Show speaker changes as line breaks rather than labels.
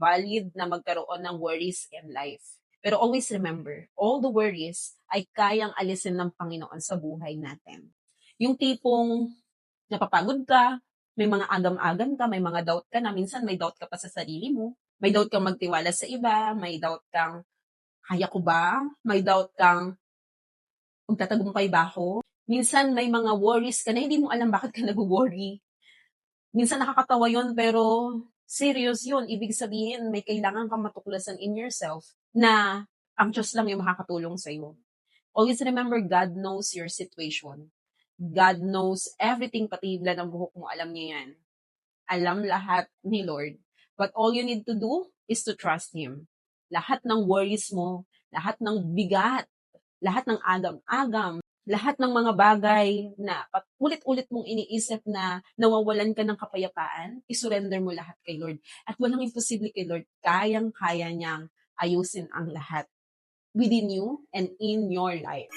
valid na magkaroon ng worries in life. Pero always remember, all the worries ay kayang alisin ng Panginoon sa buhay natin. Yung tipong napapagod ka, may mga agam-agam ka, may mga doubt ka na, minsan may doubt ka pa sa sarili mo, may doubt kang magtiwala sa iba, may doubt kang, kaya ko ba? May doubt kang, magtatagumpay ba ako? Minsan may mga worries ka na hindi mo alam bakit ka nag-worry. Minsan nakakatawa yon pero serious yun. Ibig sabihin may kailangan kang matuklasan in yourself na ang Diyos lang yung makakatulong sa'yo. Always remember, God knows your situation. God knows everything, pati yung ng buhok mo, alam niya yan. Alam lahat ni Lord. But all you need to do is to trust Him. Lahat ng worries mo, lahat ng bigat, lahat ng agam-agam, lahat ng mga bagay na ulit-ulit mong iniisip na nawawalan ka ng kapayapaan, isurrender mo lahat kay Lord. At walang imposible kay Lord. Kayang-kaya niyang ayusin ang lahat within you and in your life.